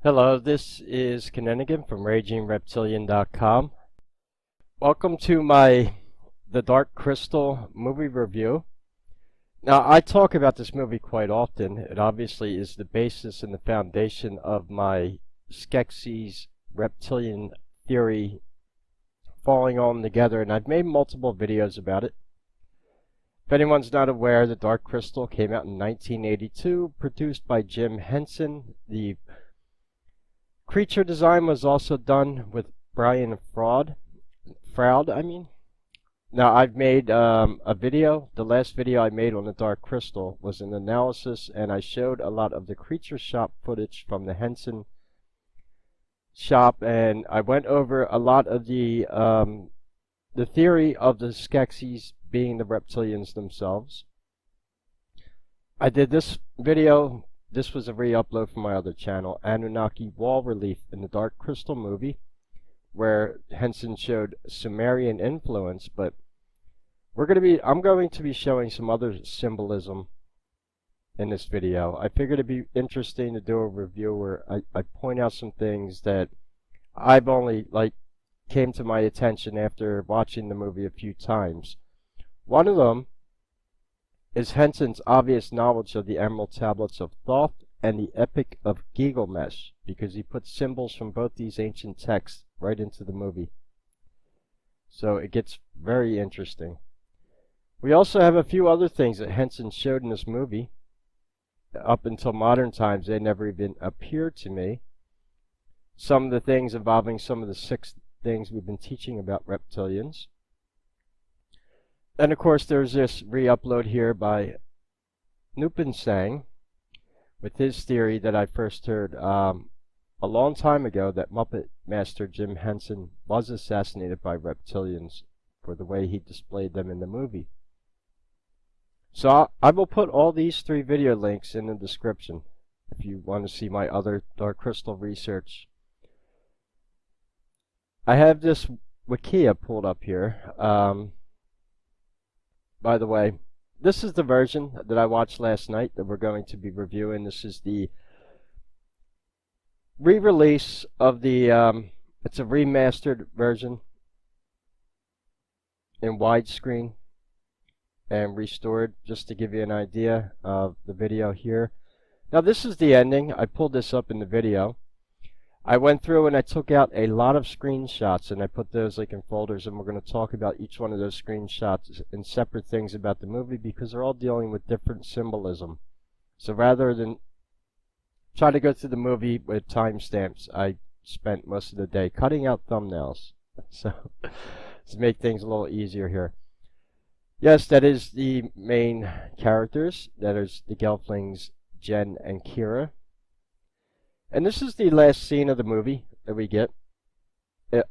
Hello, this is Kinninigan from RagingReptilian.com. Welcome to my The Dark Crystal movie review. Now, I talk about this movie quite often. It obviously is the basis and the foundation of my Skeksis reptilian theory falling all together, and I've made multiple videos about it. If anyone's not aware, The Dark Crystal came out in 1982, produced by Jim Henson. The creature design was also done with Brian Froud. Now I've made a video. The last video I made on the Dark Crystal was an analysis, and I showed a lot of the creature shop footage from the Henson shop, and I went over a lot of the theory of the Skeksis being the reptilians themselves. I did this video. This was a re-upload from my other channel, Anunnaki wall relief in the Dark Crystal movie, where Henson showed Sumerian influence, but I'm going to be showing some other symbolism in this video. I figured it'd be interesting to do a review where I point out some things that I've only came to my attention after watching the movie a few times. One of them is Henson's obvious knowledge of the Emerald Tablets of Thoth and the Epic of Gilgamesh, because he put symbols from both these ancient texts right into the movie. So it gets very interesting. We also have a few other things that Henson showed in this movie. Up until modern times, they never even appeared to me. Some of the things involving some of the 6 things we've been teaching about reptilians. And of course, there's this re-upload here by Nupin Sang with his theory that I first heard a long time ago, that Muppet Master Jim Henson was assassinated by reptilians for the way he displayed them in the movie. So I will put all these 3 video links in the description if you want to see my other Dark Crystal research. I have this Wikia pulled up here. By the way, this is the version that I watched last night that we're going to be reviewing. This is the re-release of the, it's a remastered version in widescreen and restored, just to give you an idea of the video here. Now this is the ending. I pulled this up in the video. I went through and I took out a lot of screenshots, and I put those in folders, and we're going to talk about each one of those screenshots and separate things about the movie, because they're all dealing with different symbolism. So rather than try to go through the movie with timestamps, I spent most of the day cutting out thumbnails. So to make things a little easier here. Yes, that is the main characters. That is the Gelflings, Jen and Kira. And this is the last scene of the movie that we get.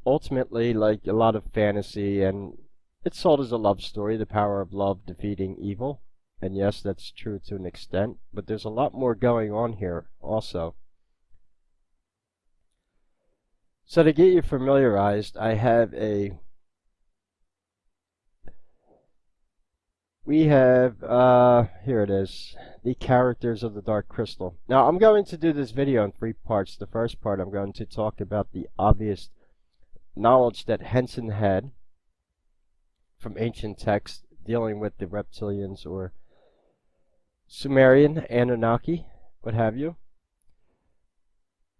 Ultimately, like a lot of fantasy, and it's sold as a love story, the power of love defeating evil. And yes, that's true to an extent, but there's a lot more going on here also. So to get you familiarized, I have here it is, the characters of the Dark Crystal. Now I'm going to do this video in 3 parts. The first part, I'm going to talk about the obvious knowledge that Henson had from ancient texts dealing with the reptilians or Sumerian, Anunnaki, what have you.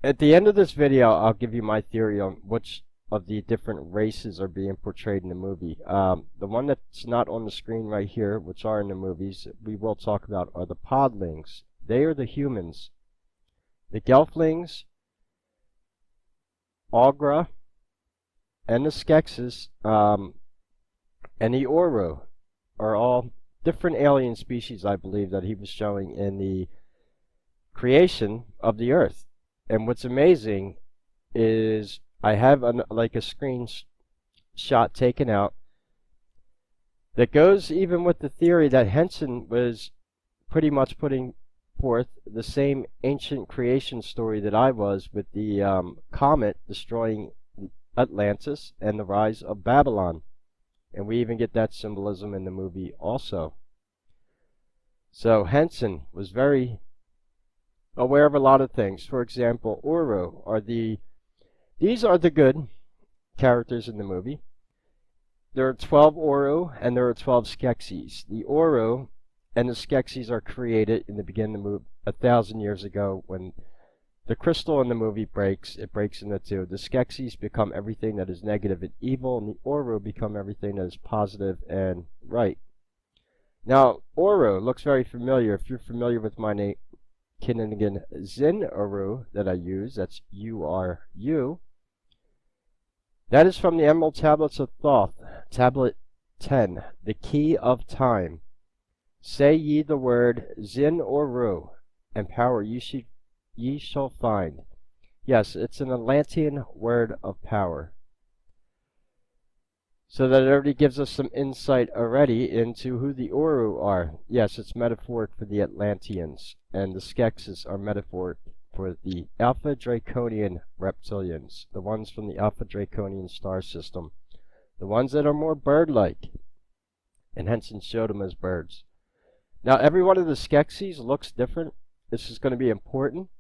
At the end of this video, I'll give you my theory on which of the different races are being portrayed in the movie. The one that's not on the screen right here, which are in the movies, we will talk about, are the podlings. They are the humans. The Gelflings, Aughra, and the Skeksis, and the Oru are all different alien species, I believe, that he was showing in the creation of the Earth. And what's amazing is I have a screenshot taken out that goes even with the theory that Henson was pretty much putting forth the same ancient creation story that I was, with the comet destroying Atlantis and the rise of Babylon. And we even get that symbolism in the movie also. So Henson was very aware of a lot of things. For example, Uru are these are the good characters in the movie. There are 12 Uru and there are 12 Skeksis. The Uru and the Skeksis are created in the beginning of the movie 1,000 years ago when the crystal in the movie breaks. It breaks into two. The Skeksis become everything that is negative and evil, and the Uru become everything that is positive and right. Now, Uru looks very familiar. If you're familiar with my name, Kinninigan Zin Uru that I use, that's U-R-U. That is from the Emerald Tablets of Thoth, Tablet 10, the Key of Time. Say ye the word Zin Uru, and power ye shall find. Yes, it's an Atlantean word of power. So that already gives us some insight already into who the Uru are. Yes, it's metaphoric for the Atlanteans, and the Skeksis are metaphoric for the Alpha Draconian Reptilians, the ones from the Alpha Draconian star system, the ones that are more bird-like, and Henson showed them as birds. Now, every one of the Skeksis looks different. This is going to be important.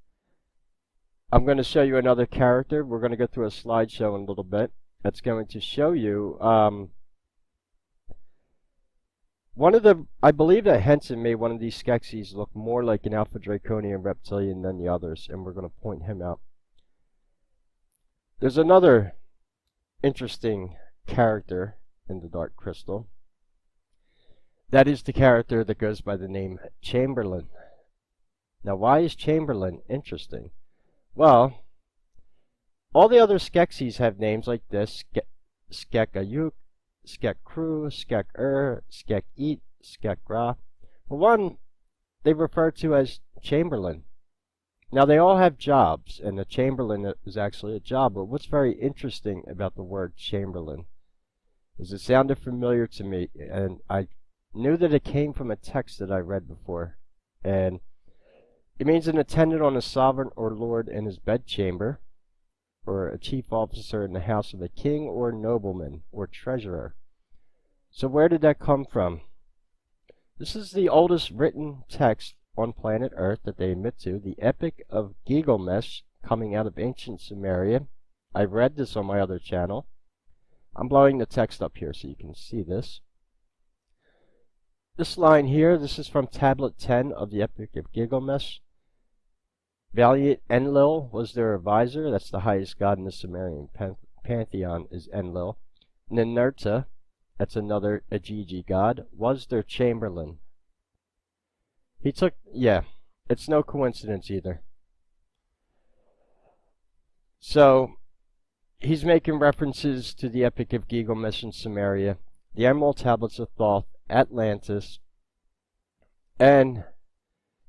I'm going to show you another character. We're going to go through a slideshow in a little bit. That's going to show you I believe that Henson made one of these Skeksis look more like an Alpha Draconian Reptilian than the others, and we're going to point him out. There's another interesting character in the Dark Crystal. That is the character that goes by the name Chamberlain. Now, why is Chamberlain interesting? Well, all the other Skeksis have names like this: Skekayuk, Skek-Kru, Skek-Ur, Skek-Eat, Skek-Ra. Well, one they refer to as Chamberlain. Now, they all have jobs, and the Chamberlain is actually a job, but what's very interesting about the word Chamberlain is it sounded familiar to me, and I knew that it came from a text that I read before, and it means an attendant on a sovereign or lord in his bedchamber, or a chief officer in the house of a king or nobleman or treasurer. So where did that come from? This is the oldest written text on planet Earth that they admit to, the Epic of Gilgamesh, coming out of ancient Sumeria. I read this on my other channel. I'm blowing the text up here so you can see this. This line here, this is from Tablet 10 of the Epic of Gilgamesh. Valiant Enlil was their advisor. That's the highest god in the Sumerian pantheon, is Enlil. Ninurta, that's another Ajiji god, was their chamberlain. He took, yeah, it's no coincidence either. So, he's making references to the Epic of Gilgamesh in Sumeria, the Emerald Tablets of Thoth, Atlantis, and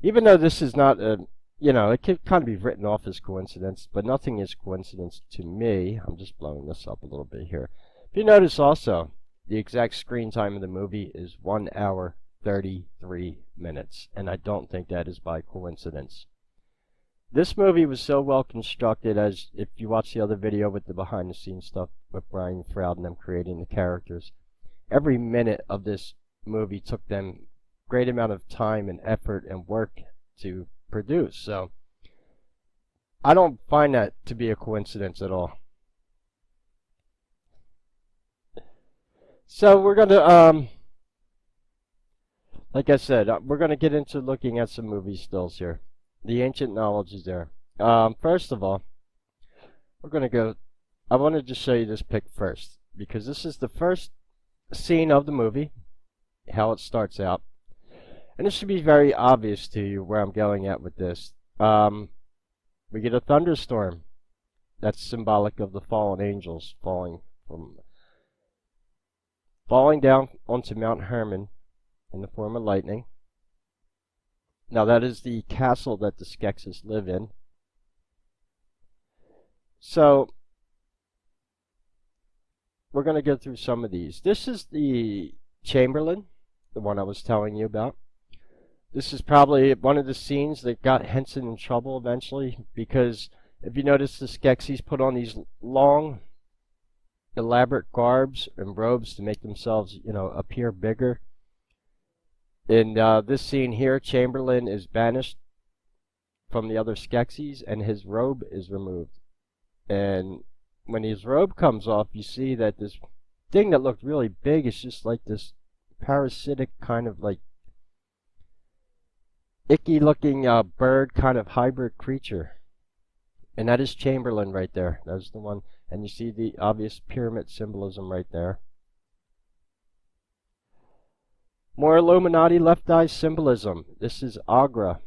even though this is not a, it could kind of be written off as coincidence, but nothing is coincidence to me. I'm just blowing this up a little bit here. If you notice also, the exact screen time of the movie is 1 hour, 33 minutes, and I don't think that is by coincidence. This movie was so well constructed, as if you watch the other video with the behind the scenes stuff with Brian Froud and them creating the characters, every minute of this movie took them great amount of time and effort and work to produce. So I don't find that to be a coincidence at all. So we're going to, like I said, we're going to get into looking at some movie stills here. The ancient knowledge is there. First of all, we're going to go, I wanted to show you this pic first, because this is the first scene of the movie, how it starts out. And this should be very obvious to you where I'm going at with this. We get a thunderstorm. That's symbolic of the fallen angels falling down onto Mount Hermon in the form of lightning. Now that is the castle that the Skeksis live in. So we're going to go through some of these. This is the Chamberlain, the one I was telling you about. This is probably one of the scenes that got Henson in trouble eventually, because if you notice, the Skeksis put on these long, elaborate garbs and robes to make themselves, appear bigger. In this scene here, Chamberlain is banished from the other Skeksis, and his robe is removed. And when his robe comes off, you see that this thing that looked really big is just like this parasitic kind of like icky looking bird kind of hybrid creature. And that is Chamberlain right there. That's the one. And you see the obvious pyramid symbolism right there. More Illuminati left eye symbolism. This is Agra.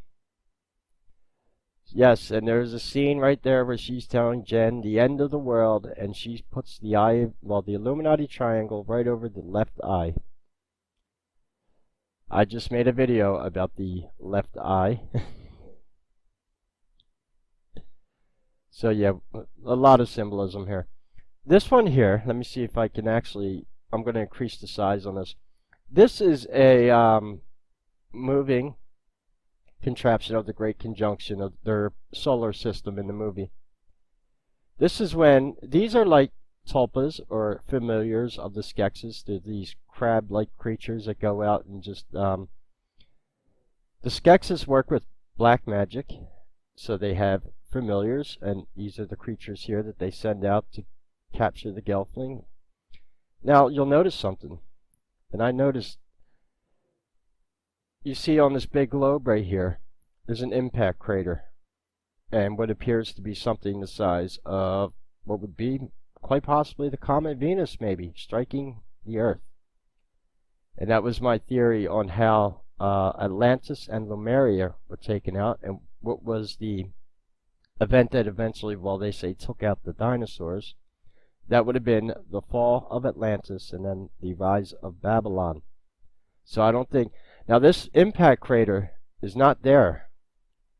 Yes, and there's a scene right there where she's telling Jen the end of the world, and she puts the eye, well, the Illuminati triangle right over the left eye. I just made a video about the left eye. So yeah, a lot of symbolism here. This one here, let me see if I can actually, I'm going to increase the size on this. This is a moving contraption of the Great Conjunction of their solar system in the movie. This is when, these are like tulpas or familiars of the Skeksis. They're these crab-like creatures that go out and just, the Skeksis work with black magic, so they have familiars, and these are the creatures here that they send out to capture the Gelfling. Now, you'll notice something, and I noticed, you see on this big globe right here, there's an impact crater, and what appears to be something the size of what would be quite possibly the comet Venus, maybe, striking the Earth. And that was my theory on how Atlantis and Lemuria were taken out, and what was the event that eventually, well, they say took out the dinosaurs. That would have been the fall of Atlantis and then the rise of Babylon. So I don't think, now this impact crater is not there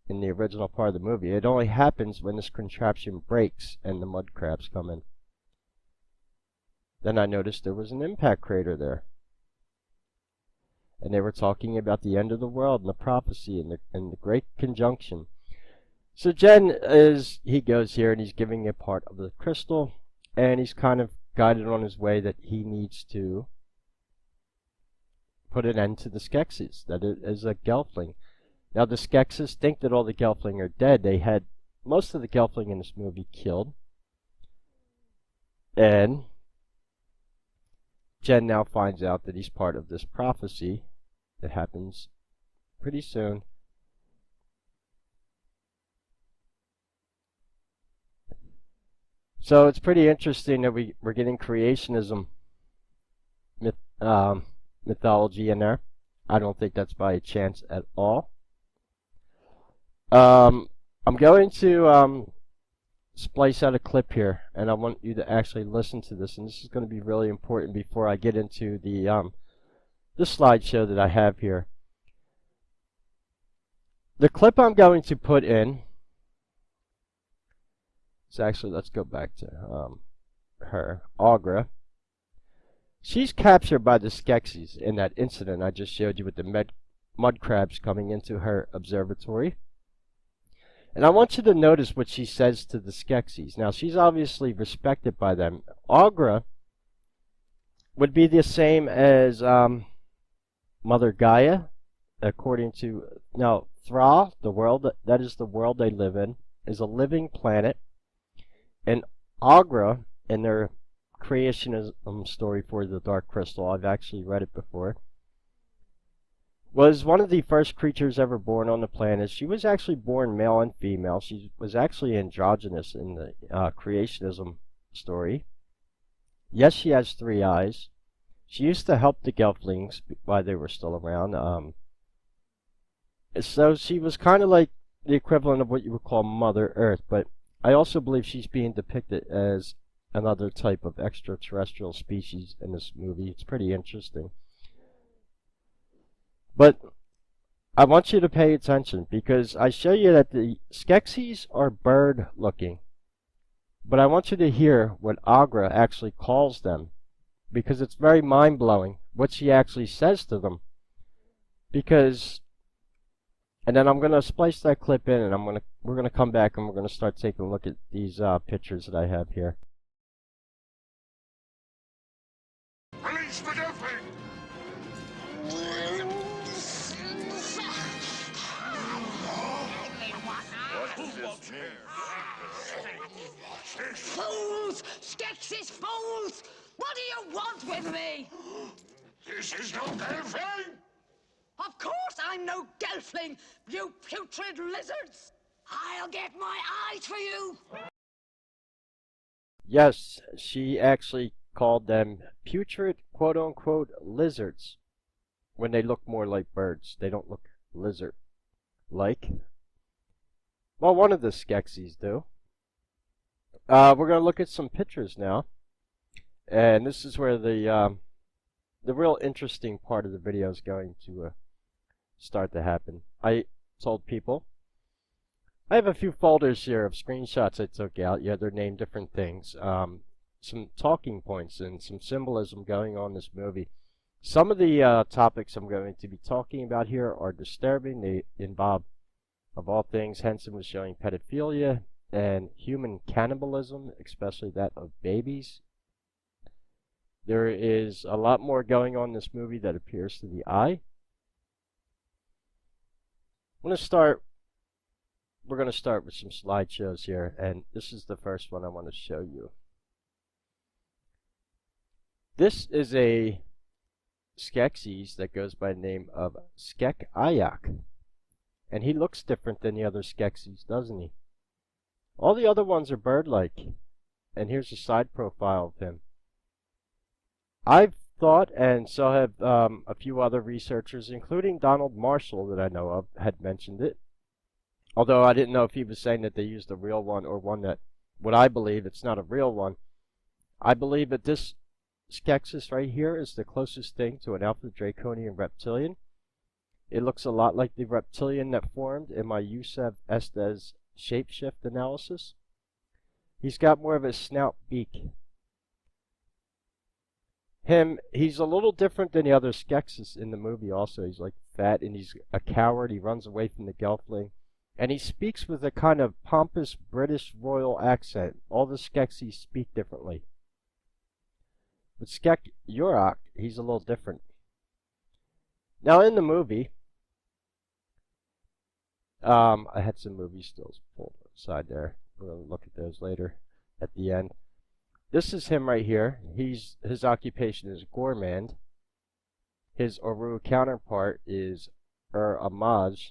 in the original part of the movie. It only happens when this contraption breaks and the mud crabs come in. Then I noticed there was an impact crater there. And they were talking about the end of the world and the prophecy and the Great Conjunction. So Jen he goes here and he's giving a part of the crystal, and he's kind of guided on his way that he needs to put an end to the Skeksis, that it is a Gelfling. Now the Skeksis think that all the Gelfling are dead. They had most of the Gelfling in this movie killed. And Jen now finds out that he's part of this prophecy that happens pretty soon. So it's pretty interesting that we're getting creationism mythology in there. I don't think that's by chance at all. I'm going to splice out a clip here, and I want you to actually listen to this, and this is going to be really important before I get into the slideshow that I have here. The clip I'm going to put in, so actually let's go back to her, Agra. She's captured by the Skeksis in that incident I just showed you with the mud crabs coming into her observatory. And I want you to notice what she says to the Skeksis. Now, she's obviously respected by them. Agra would be the same as Mother Gaia, according to... Now, Thra, the world, that is the world they live in, is a living planet. And Agra, in their creationism story for the Dark Crystal, I've actually read it before, was one of the first creatures ever born on the planet. She was actually born male and female. She was actually androgynous in the creationism story. Yes, she has 3 eyes. She used to help the Gelflings while they were still around. So she was kind of like the equivalent of what you would call Mother Earth, but I also believe she's being depicted as another type of extraterrestrial species in this movie. It's pretty interesting. But I want you to pay attention, because I show you that the Skeksis are bird-looking. But I want you to hear what Agra actually calls them, because it's very mind-blowing what she actually says to them. Because, and then I'm going to splice that clip in, and we're going to come back and we're going to start taking a look at these pictures that I have here. Release the Gelfling! Fools! Skeksis fools! What do you want with me? This is no Gelfling! Of course I'm no gelfling, you putrid lizards! I'll get my eyes for you! Yes, she actually called them putrid, quote-unquote, lizards. When they look more like birds. They don't look lizard-like. Well, one of the Skeksis do. We're going to look at some pictures now. And this is where the real interesting part of the video is going to start to happen. I told people I have a few folders here of screenshots I took out. Yeah, they're named different things. Some talking points and some symbolism going on in this movie. Some of the topics I'm going to be talking about here are disturbing. They involve, of all things, Henson was showing pedophilia and human cannibalism, especially that of babies. There is a lot more going on in this movie that appears to the eye. We're going to start with some slideshows here, and this is the first one I want to show you. This is a Skeksis that goes by the name of Skek-Ayak. And he looks different than the other Skeksis, doesn't he? All the other ones are bird-like. And here's a side profile of him. I've thought, and so have a few other researchers, including Donald Marshall that I know of, had mentioned it. Although I didn't know if he was saying that they used a real one or one that, what I believe, it's not a real one. I believe that this Skeksis right here is the closest thing to an Alpha Draconian reptilian. It looks a lot like the reptilian that formed in my Yusef Estes shapeshift analysis. He's got more of a snout beak. He's a little different than the other Skeksis in the movie also. He's like fat and he's a coward. He runs away from the Gelfling. And he speaks with a kind of pompous British royal accent. All the Skeksis speak differently. But Skek-Urak, he's a little different. Now in the movie, I had some movie stills pulled aside there. We're going to look at those later at the end. This is him right here. His occupation is gourmand. His Oru counterpart is Amaj.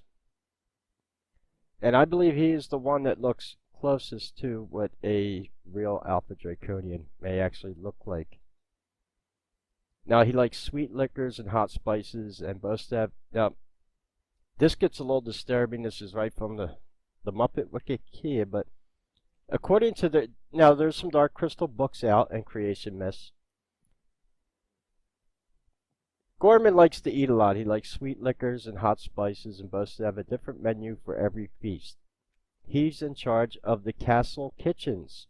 And I believe he is the one that looks closest to what a real Alpha Draconian may actually look like. Now, he likes sweet liquors and hot spices and boasts to have... Now, this gets a little disturbing. This is right from the Muppet Wikipedia, but according to the... Now, there's some Dark Crystal books out and creation myths. Gorman likes to eat a lot. He likes sweet liquors and hot spices and boasts to have a different menu for every feast. He's in charge of the castle kitchens.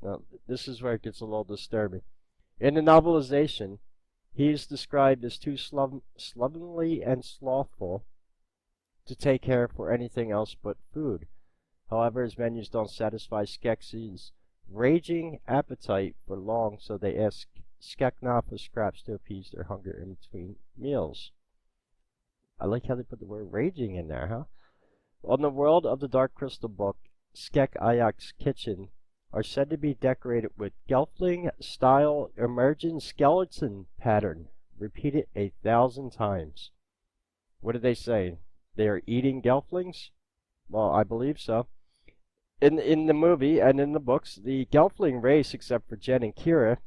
Now, this is where it gets a little disturbing. In the novelization, he is described as too slovenly and slothful to take care for anything else but food. However, his menus don't satisfy Skeksis' raging appetite for long, so they ask Skekna for scraps to appease their hunger in between meals. I like how they put the word raging in there, huh? On the world of the Dark Crystal book, Skek-Ayak's kitchen are said to be decorated with Gelfling-style emergent skeleton pattern, repeated 1,000 times. What did they say? They are eating Gelflings? Well, I believe so. In the movie and in the books, the Gelfling race, except for Jen and Kira,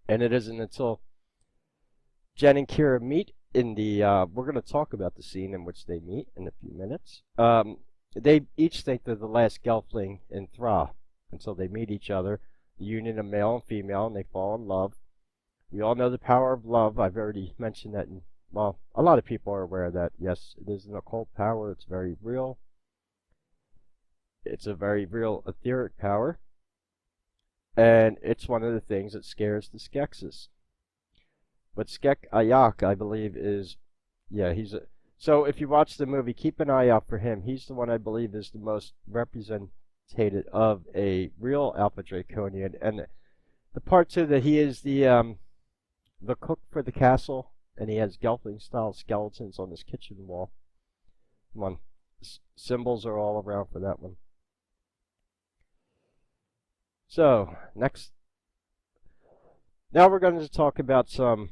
and it isn't until Jen and Kira meet in the, we're going to talk about the scene in which they meet in a few minutes. They each think they're the last Gelfling in Thra until they meet each other, the union of male and female, and they fall in love. We all know the power of love. I've already mentioned that. Well, a lot of people are aware of that. Yes, it is an occult power. It's very real. It's a very real etheric power. And it's one of the things that scares the Skeksis. But Skek-Ayak, I believe, is... Yeah, he's a... So if you watch the movie, keep an eye out for him. He's the one I believe is the most representative of a real Alpha Draconian. And the part too that he is the cook for the castle, and he has Gelfling-style skeletons on his kitchen wall. Come on, symbols are all around for that one. So, next. Now we're going to talk about some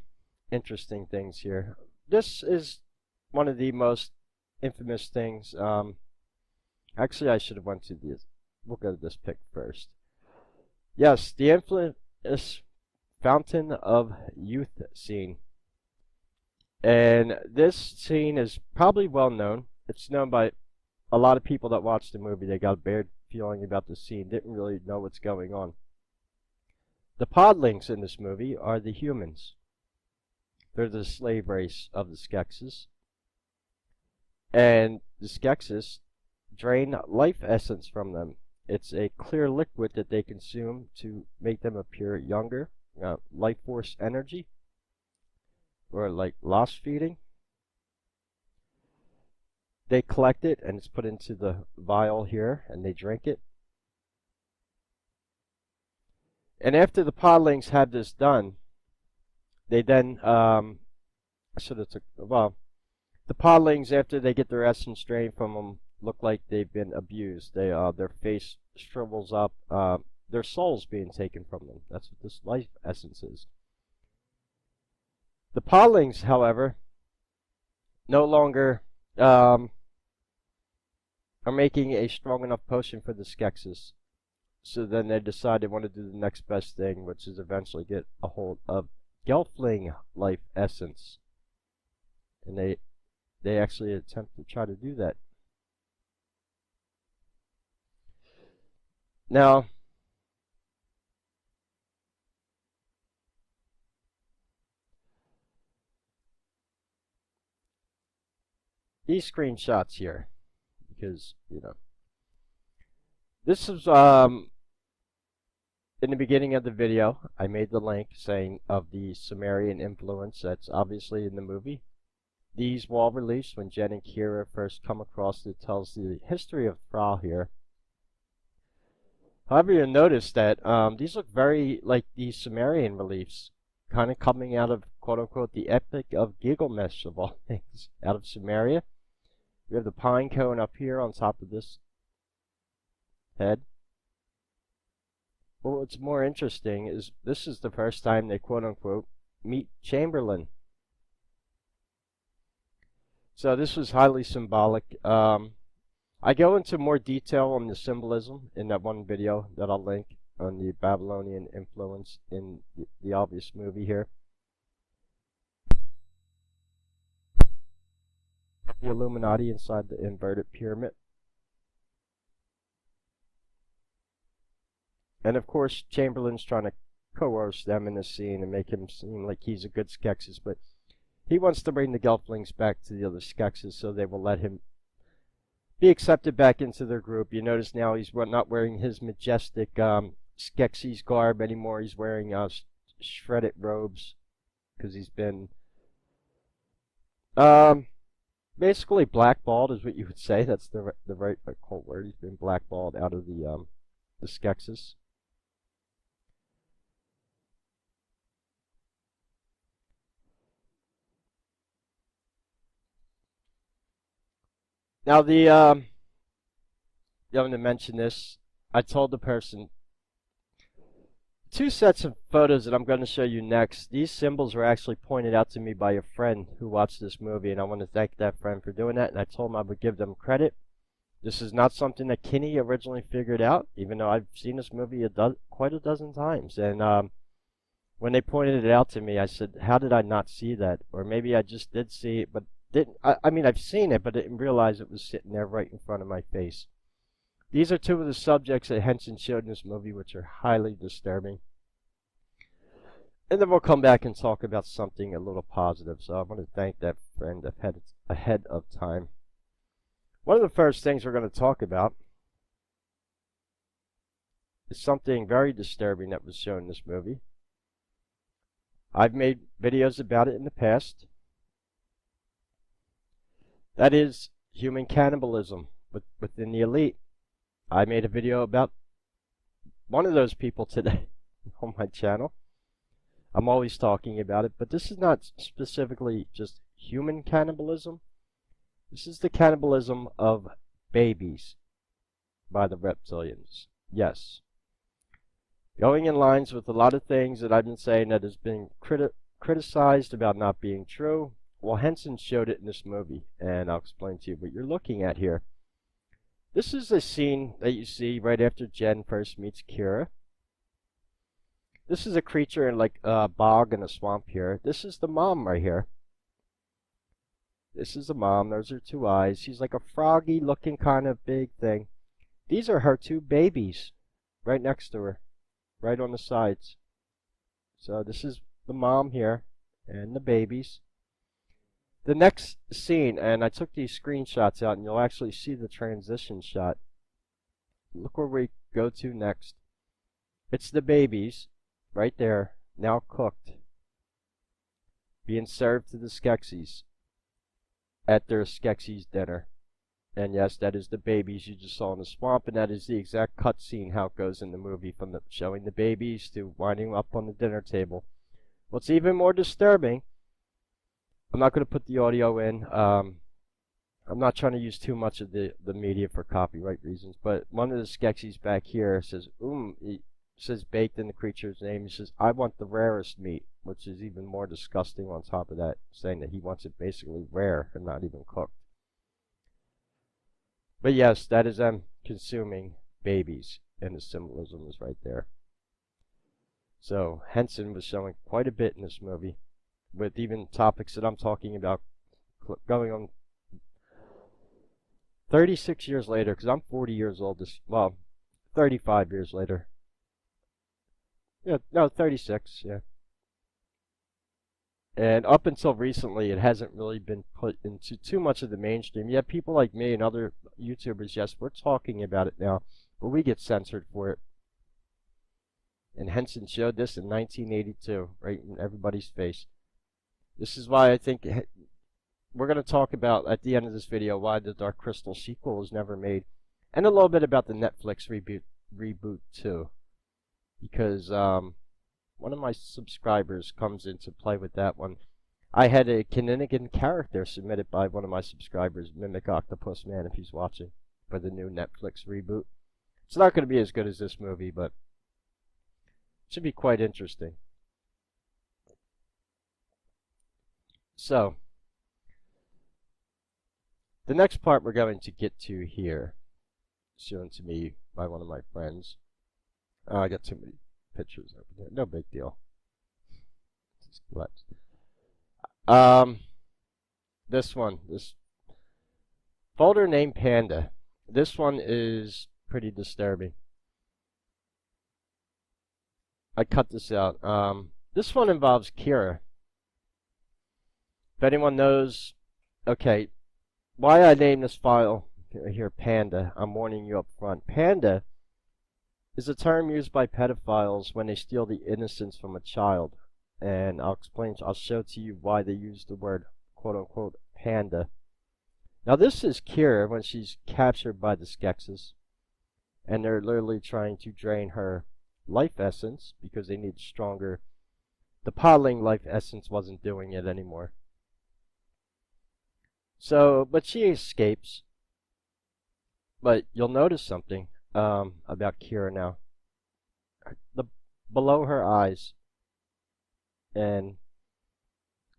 interesting things here. This is one of the most infamous things. Actually, I should have went to this. We'll go to this pic first. Yes, the infamous Fountain of Youth scene. And this scene is probably well known. It's known by a lot of people that watched the movie. They got a bad feeling about the scene, didn't really know what's going on. The podlings in this movie are the humans. They're the slave race of the Skeksis. And the Skeksis drain life essence from them. It's a clear liquid that they consume to make them appear younger. Life force energy. Or like lost feeding. They collect it and it's put into the vial here and they drink it. And after the podlings had this done, they then the podlings, after they get their essence drained from them, look like they've been abused. Their face shrivels up, their soul's being taken from them. That's what this life essence is. The podlings, however, no longer are making a strong enough potion for the Skeksis. So then they decide they want to do the next best thing, which is eventually get a hold of Gelfling life essence. And they actually attempt to try to do that. Now, these screenshots here, because, you know, this is in the beginning of the video, I made the link saying of the Sumerian influence that's obviously in the movie. These wall reliefs, when Jen and Kira first come across it, tells the history of Thrall here. However, you'll notice that these look very like the Sumerian reliefs, kind of coming out of, quote-unquote, the Epic of Gilgamesh, of all things, out of Sumeria. We have the pine cone up here on top of this head. Well, what's more interesting is this is the first time they, quote-unquote, meet Chamberlain. So this was highly symbolic. I go into more detail on the symbolism in that one video that I'll link on the Babylonian influence in the obvious movie here. The Illuminati inside the inverted pyramid. And of course, Chamberlain's trying to coerce them in the scene and make him seem like he's a good Skeksis, but he wants to bring the Gelflings back to the other Skeksis so they will let him be accepted back into their group. You notice now he's not wearing his majestic Skeksis garb anymore. He's wearing shredded robes because he's been basically blackballed, is what you would say. That's the right occult word. He's been blackballed out of the Skeksis. Now I'm going to mention this. I told the person, 2 sets of photos that I'm going to show you next, these symbols were actually pointed out to me by a friend who watched this movie, and I want to thank that friend for doing that, and I told him I would give them credit. This is not something that Kinney originally figured out, even though I've seen this movie quite a dozen times. And when they pointed it out to me, I said, how did I not see that? Or maybe I just did see it, but didn't. I mean, I've seen it, but didn't realize it was sitting there right in front of my face. These are 2 of the subjects that Henson showed in this movie, which are highly disturbing. And then we'll come back and talk about something a little positive. So I want to thank that friend ahead of time. One of the first things we're going to talk about is something very disturbing that was shown in this movie. I've made videos about it in the past. That is human cannibalism within the elite. I made a video about one of those people today on my channel. I'm always talking about it, but this is not specifically just human cannibalism. This is the cannibalism of babies by the Reptilians. Yes. Going in lines with a lot of things that I've been saying that has been criticized about not being true. Well, Henson showed it in this movie, and I'll explain to you what you're looking at here. This is a scene that you see right after Jen first meets Kira. This is a creature in like a bog and a swamp here. This is the mom right here. This is the mom. Those are two eyes. She's like a froggy looking kind of big thing. These are her two babies right next to her, right on the sides. So this is the mom here and the babies. The next scene, and I took these screenshots out and you'll actually see the transition shot. Look where we go to next. It's the babies right there, now cooked, being served to the Skeksis at their Skeksis dinner. And yes, that is the babies you just saw in the swamp, and that is the exact cutscene how it goes in the movie, from the showing the babies to winding up on the dinner table. What's even more disturbing, I'm not going to put the audio in. I'm not trying to use too much of the media for copyright reasons, but one of the Skeksis back here says, he says baked in the creature's name. He says, I want the rarest meat, which is even more disgusting on top of that, saying that he wants it basically rare and not even cooked. But yes, that is them consuming babies, and the symbolism is right there. So Henson was showing quite a bit in this movie, with even topics that I'm talking about going on 36 years later, because I'm 40 years old, 35 years later. Yeah, no, 36, yeah. And up until recently, it hasn't really been put into too much of the mainstream. Yeah, people like me and other YouTubers, yes, we're talking about it now, but we get censored for it. And Henson showed this in 1982, right in everybody's face. This is why I think we're going to talk about, at the end of this video, why the Dark Crystal sequel was never made. And a little bit about the Netflix reboot too. Because one of my subscribers comes in to play with that one. I had a Kinninigan character submitted by one of my subscribers, Mimic Octopus Man, if he's watching, for the new Netflix reboot. It's not going to be as good as this movie, but it should be quite interesting. So, the next part we're going to get to here, shown to me by one of my friends. Oh, I got too many pictures over there. No big deal. This one, this folder named Panda. This one is pretty disturbing. I cut this out. This one involves Kira. If anyone knows, okay, why I named this file here Panda, I'm warning you up front. Panda is a term used by pedophiles when they steal the innocence from a child. And I'll show to you why they use the word quote-unquote panda. Now this is Kira when she's captured by the Skeksis. And they're literally trying to drain her life essence because they need stronger. The podling life essence wasn't doing it anymore. So, but she escapes. But you'll notice something about Kira now. Below her eyes. And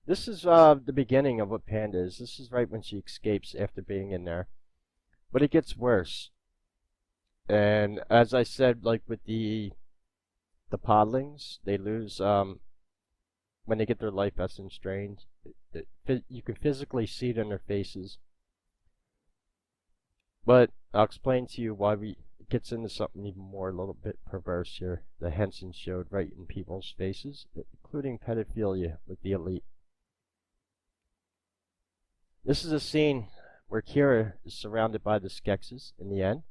this is the beginning of what Panda is. This is right when she escapes after being in there. But it gets worse. And as I said, like with the podlings, they lose when they get their life essence drained. You can physically see it in their faces. But I'll explain to you why it gets into something even more, a little bit perverse here. The Henson showed right in people's faces, including pedophilia with the elite. This is a scene where Kira is surrounded by the Skeksis in the end.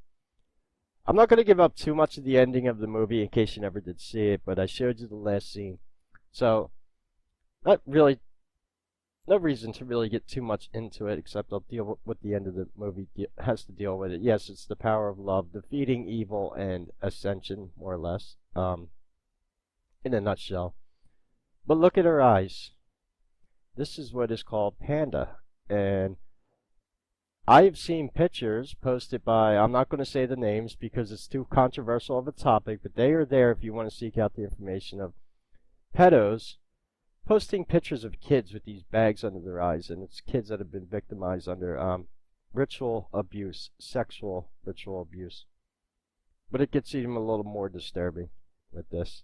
I'm not going to give up too much of the ending of the movie in case you never did see it, but I showed you the last scene. So, not really, no reason to really get too much into it, except I'll deal with what the end of the movie has to deal with it. Yes, it's the power of love, defeating evil and ascension, more or less, in a nutshell. But look at her eyes. This is what is called Panda, and I've seen pictures posted by, I'm not going to say the names because it's too controversial of a topic, but they are there if you want to seek out the information of pedos posting pictures of kids with these bags under their eyes, and it's kids that have been victimized under ritual abuse, sexual ritual abuse. But it gets even a little more disturbing with this.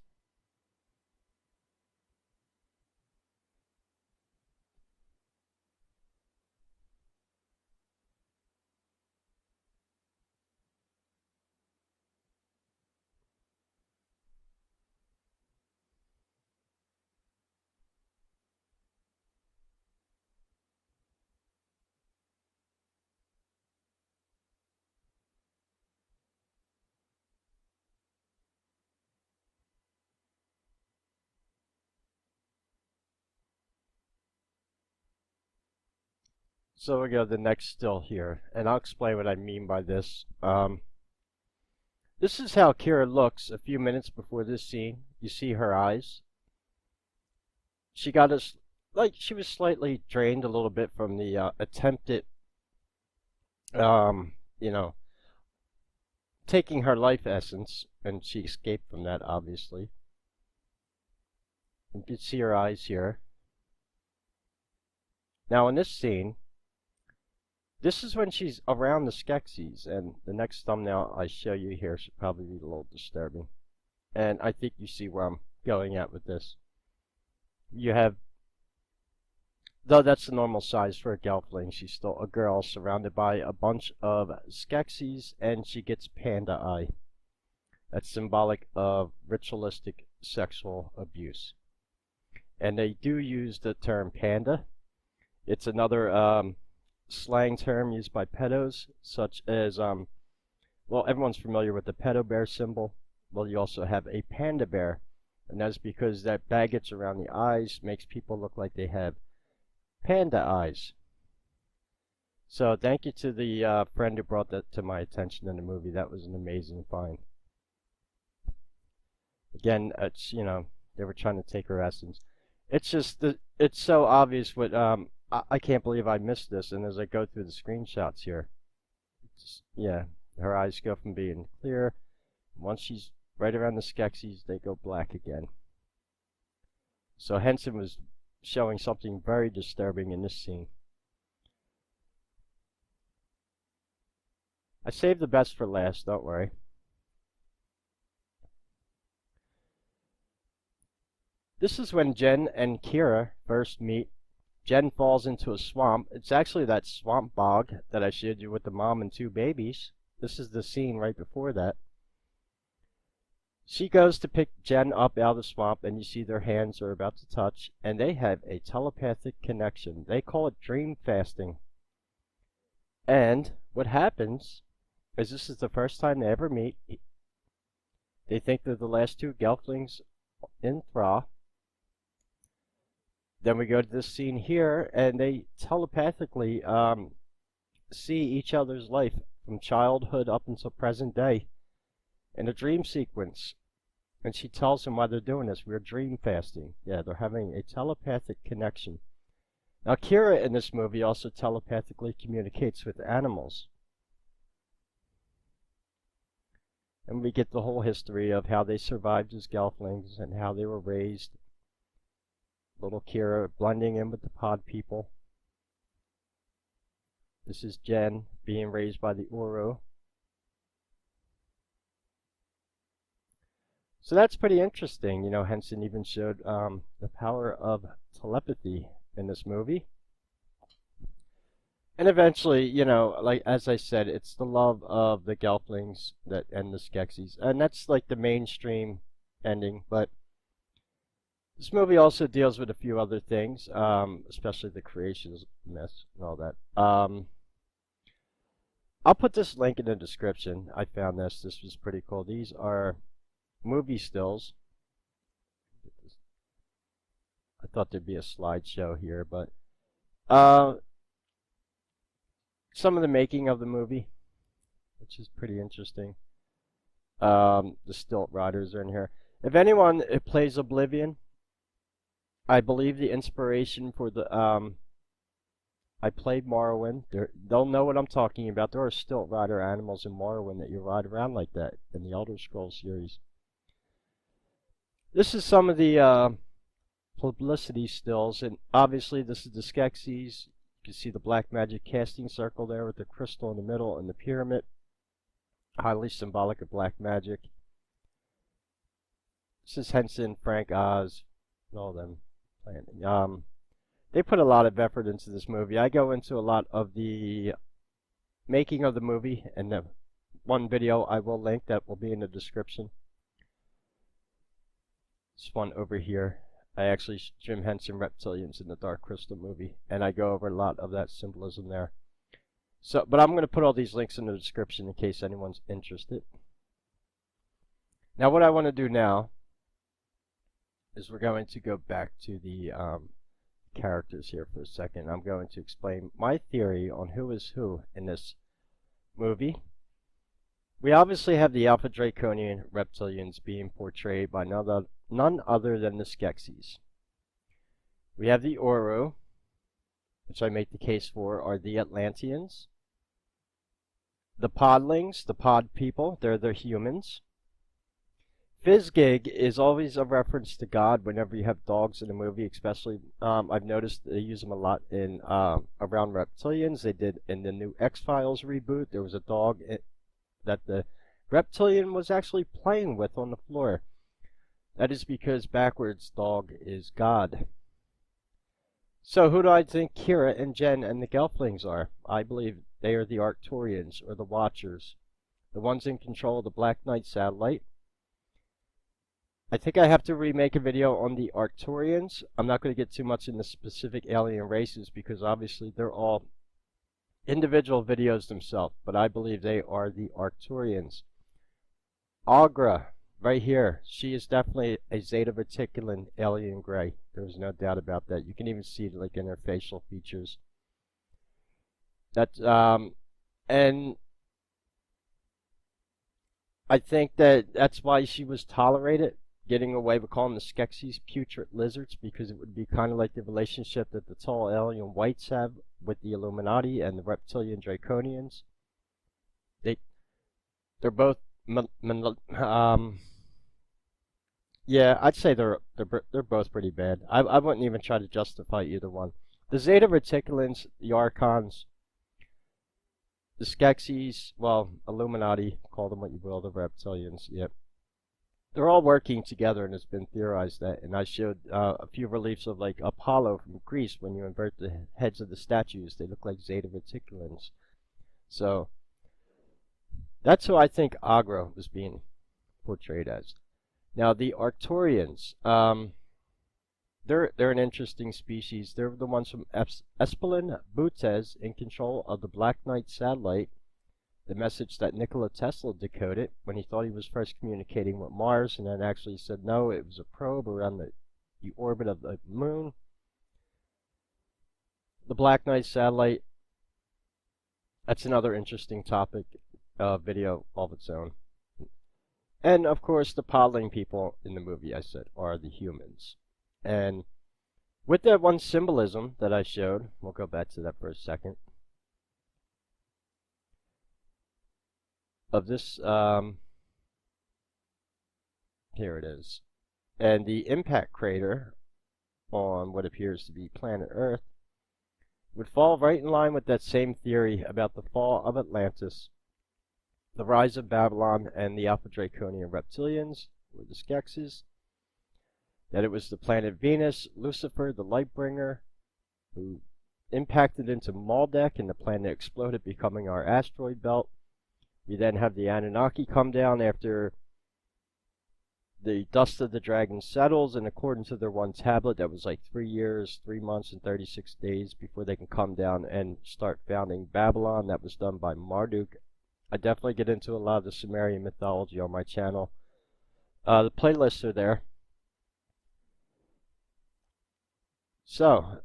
So we go to the next still here, and I'll explain what I mean by this. This is how Kira looks a few minutes before this scene. You see her eyes. She got us, like, she was slightly drained a little bit from the attempted, you know, taking her life essence, and she escaped from that, obviously. You can see her eyes here. Now, in this scene, this is when she's around the Skeksis, and the next thumbnail I show you here should probably be a little disturbing. And I think you see where I'm going at with this. You have, though that's the normal size for a Gelfling, she's still a girl surrounded by a bunch of Skeksis, and she gets panda eye. That's symbolic of ritualistic sexual abuse. And they do use the term panda. It's another slang term used by pedos, such as, well, everyone's familiar with the pedo bear symbol. Well, you also have a panda bear, and that's because that baggage around the eyes makes people look like they have panda eyes. So thank you to the friend who brought that to my attention in the movie. That was an amazing find. Again, it's, you know, they were trying to take her essence. It's just, it's so obvious what, I can't believe I missed this, and as I go through the screenshots here, yeah, her eyes go from being clear. Once she's right around the Skeksis, they go black again. So Henson was showing something very disturbing in this scene. I saved the best for last, don't worry. This is when Jen and Kira first meet. Jen falls into a swamp. It's actually that swamp bog that I showed you with the mom and two babies. This is the scene right before that. She goes to pick Jen up out of the swamp, and you see their hands are about to touch, and they have a telepathic connection. They call it dream fasting. And what happens is this is the first time they ever meet. They think they're the last two Gelflings in Thra. Then we go to this scene here, and they telepathically see each other's life from childhood up until present day in a dream sequence. And she tells them why they're doing this. We're dream fasting. Yeah, they're having a telepathic connection. Now, Kira in this movie also telepathically communicates with animals. And we get the whole history of how they survived as Gelflings and how they were raised. Little Kira blending in with the pod people. This is Jen being raised by the Uru. So that's pretty interesting. You know, Henson even showed the power of telepathy in this movie. And eventually, you know, like as I said, it's the love of the Gelflings that and the Skeksis. And that's like the mainstream ending, but this movie also deals with a few other things, especially the creations myths and all that. I'll put this link in the description. I found this. This was pretty cool. These are movie stills. I thought there'd be a slideshow here, but some of the making of the movie, which is pretty interesting. The stilt riders are in here. If anyone plays Oblivion, I believe the inspiration for the I played Morrowind. They'll know what I'm talking about. There are still rider animals in Morrowind that you ride around like that in the Elder Scrolls series. This is some of the publicity stills, and obviously this is the Skeksis. You can see the black magic casting circle there with the crystal in the middle and the pyramid. Highly symbolic of black magic. This is Henson, Frank Oz, and all them planning. They put a lot of effort into this movie. I go into a lot of the making of the movie, and the one video I will link that will be in the description. This one over here. I actually Jim Henson Reptilians in the Dark Crystal movie, and I go over a lot of that symbolism there. So, but I'm going to put all these links in the description in case anyone's interested. Now, what I want to do now is we're going to go back to the characters here for a second. I'm going to explain my theory on who is who in this movie. We obviously have the Alpha Draconian Reptilians being portrayed by none other than the Skeksis. We have the Uru, which I make the case for, are the Atlanteans. The Podlings, the Pod people, they're the humans. Fizzgig is always a reference to God whenever you have dogs in a movie, especially, I've noticed they use them a lot in around Reptilians. They did in the new X-Files reboot. There was a dog that the Reptilian was actually playing with on the floor. That is because backwards dog is God. So who do I think Kira and Jen and the Gelflings are? I believe they are the Arcturians, or the Watchers, the ones in control of the Black Knight satellite. I think I have to remake a video on the Arcturians. I'm not going to get too much into specific alien races because obviously they're all individual videos themselves, but I believe they are the Arcturians. Agra, right here, she is definitely a Zeta Reticulan alien gray. There's no doubt about that. You can even see it like in her facial features. That's and I think that's why she was tolerated, getting away with calling the Skeksis putrid lizards, because it would be kind of like the relationship that the tall alien whites have with the Illuminati and the Reptilian Draconians. They're both yeah, I'd say they're both pretty bad. I wouldn't even try to justify either one. The Zeta Reticulans, the Archons, the Skeksis, well, Illuminati, call them what you will, the Reptilians, yep. They're all working together, and it's been theorized that, and I showed a few reliefs of like Apollo from Greece. When you invert the heads of the statues, they look like Zeta Reticulans. So that's who I think Agra was being portrayed as. Now the Arcturians, they're an interesting species. They're the ones from Espelin Butes in control of the Black Knight satellite. The message that Nikola Tesla decoded when he thought he was first communicating with Mars, and then actually said no, it was a probe around the orbit of the moon. The Black Knight satellite, that's another interesting topic, video of its own. And of course the Podling people in the movie, I said, are the humans. And with that one symbolism that I showed, we'll go back to that for a second, of this, here it is, and the impact crater on what appears to be planet Earth would fall right in line with that same theory about the fall of Atlantis, the rise of Babylon, and the Alpha Draconian Reptilians, or the Skeksis, that it was the planet Venus, Lucifer, the Lightbringer, who impacted into Maldek, and the planet exploded, becoming our asteroid belt. We then have the Anunnaki come down after the dust of the dragon settles, and according to their one tablet, that was like 3 years, 3 months, and 36 days before they can come down and start founding Babylon. That was done by Marduk. I definitely get into a lot of the Sumerian mythology on my channel. The playlists are there. So,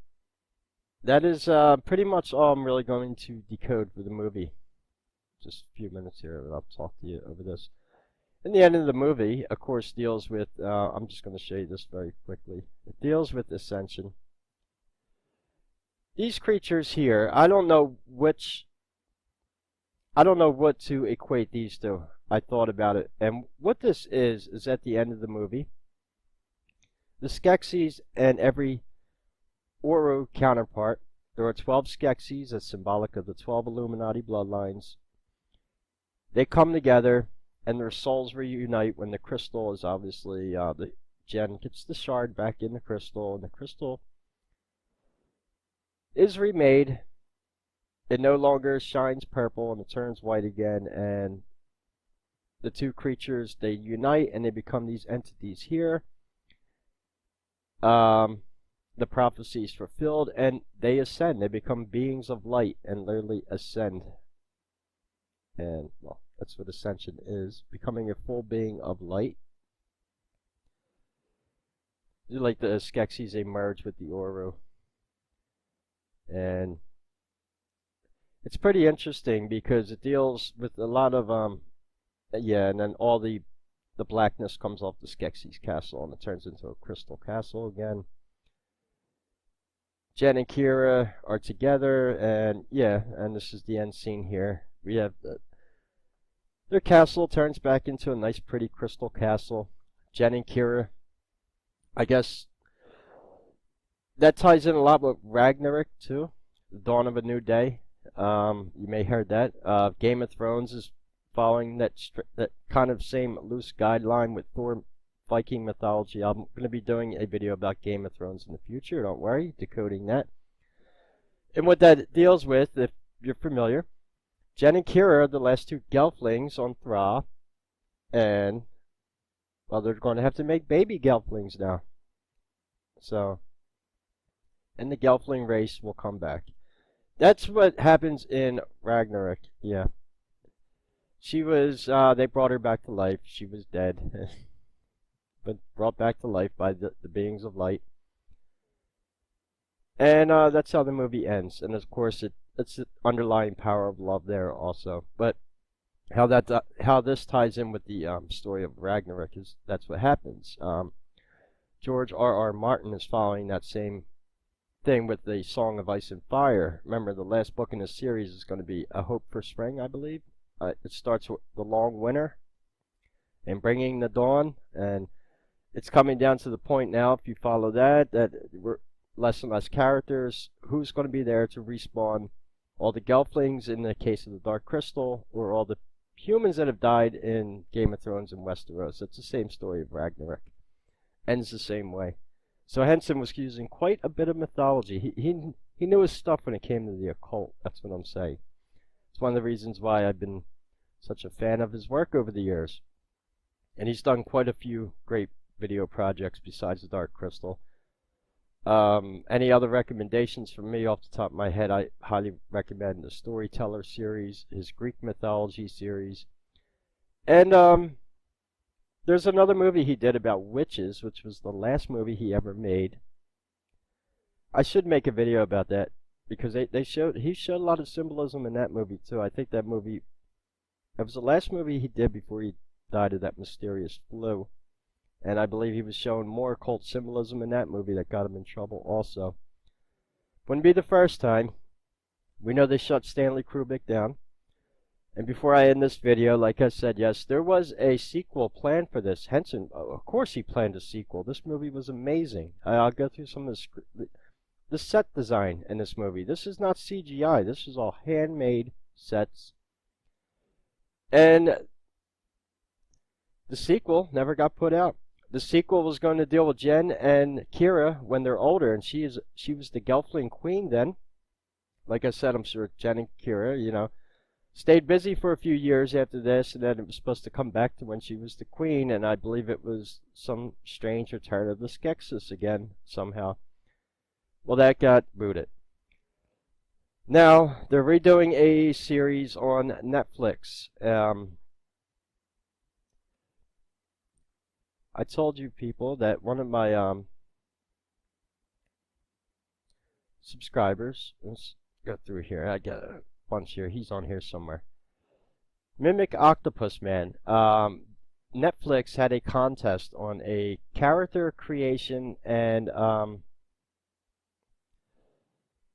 that is pretty much all I'm really going to decode for the movie. Just a few minutes here, and I'll talk to you over this. In the end of the movie, of course, deals with, I'm just going to show you this very quickly. It deals with ascension. these creatures here, I don't know what to equate these to. I thought about it, and what this is at the end of the movie, the Skeksis and every Oro counterpart. There are 12 Skeksis, as symbolic of the 12 Illuminati bloodlines. They come together, and their souls reunite when the crystal is obviously, the Jen gets the shard back in the crystal, and the crystal is remade. It no longer shines purple, and it turns white again, and the two creatures, they unite, and they become these entities here. The prophecy is fulfilled, and they ascend. They become beings of light and literally ascend. And, well, that's what ascension is, becoming a full being of light. Like the Skeksis, they merge with the Oro. And it's pretty interesting because it deals with a lot of, yeah, and then all the blackness comes off the Skeksis castle, and it turns into a crystal castle again. Jen and Kira are together, and yeah, and this is the end scene here. We have their castle turns back into a nice, pretty crystal castle. Jen and Kira, I guess that ties in a lot with Ragnarok too, the dawn of a new day. You may have heard that. Game of Thrones is following that kind of same loose guideline with Thor Viking mythology. I'm going to be doing a video about Game of Thrones in the future, don't worry, decoding that. And what that deals with, if you're familiar, Jen and Kira are the last two Gelflings on Thra, and, well, they're going to have to make baby Gelflings now. So, and the Gelfling race will come back. That's what happens in Ragnarok, yeah. She was, they brought her back to life. She was dead. But brought back to life by the beings of light. And that's how the movie ends. And of course, it's the underlying power of love there also. But how this ties in with the story of Ragnarok is that's what happens. George R.R. Martin is following that same thing with the Song of Ice and Fire. Remember, the last book in the series is going to be A Hope for Spring, I believe. It starts with the long winter and bringing the dawn, and it's coming down to the point now, if you follow that we're less and less characters. Who's going to be there to respawn all the Gelflings in the case of the Dark Crystal, or all the humans that have died in Game of Thrones and Westeros? It's the same story of Ragnarok. Ends the same way. So Henson was using quite a bit of mythology. He knew his stuff when it came to the occult. That's what I'm saying. It's one of the reasons why I've been such a fan of his work over the years. And he's done quite a few great video projects besides the Dark Crystal. Any other recommendations from me off the top of my head? I highly recommend the Storyteller series, his Greek mythology series. And there's another movie he did about witches, which was the last movie he ever made. I should make a video about that, because he showed a lot of symbolism in that movie too. I think that movie, it was the last movie he did before he died of that mysterious flu. And I believe he was showing more occult symbolism in that movie that got him in trouble also. Wouldn't be the first time. We know they shut Stanley Kubrick down. And before I end this video, like I said, yes, there was a sequel planned for this. Henson, of course he planned a sequel. This movie was amazing. I'll go through some of the set design in this movie. This is not CGI. This is all handmade sets. And the sequel never got put out. The sequel was going to deal with Jen and Kira when they're older, and she was the Gelfling queen then. Like I said, I'm sure Jen and Kira, stayed busy for a few years after this, and then it was supposed to come back to when she was the queen, and I believe it was some strange return of the Skeksis again, somehow. Well, that got booted. Now, they're redoing a series on Netflix. I told you people that one of my subscribers, let's go through here, I got a bunch here, he's on here somewhere. Mimic Octopus Man. Netflix had a contest on a character creation and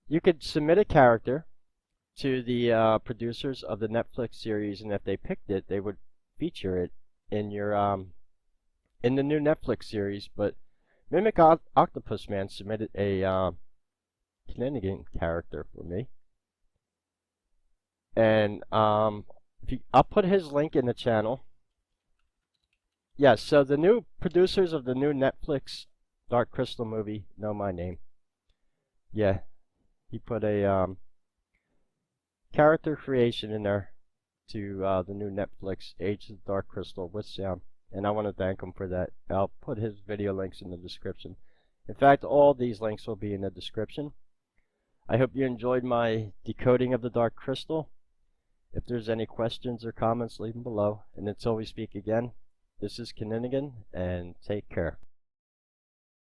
you could submit a character to the producers of the Netflix series, and if they picked it, they would feature it in your in the new Netflix series. But Mimic Octopus Man submitted a Kinninigan character for me, and I'll put his link in the channel. Yes, so the new producers of the new Netflix Dark Crystal movie know my name. Yeah, he put a character creation in there to the new Netflix Age of the Dark Crystal with sound, and I want to thank him for that. I'll put his video links in the description. In fact, all these links will be in the description. I hope you enjoyed my decoding of the Dark Crystal. If there's any questions or comments, leave them below. And until we speak again, this is Kinninigan, and take care.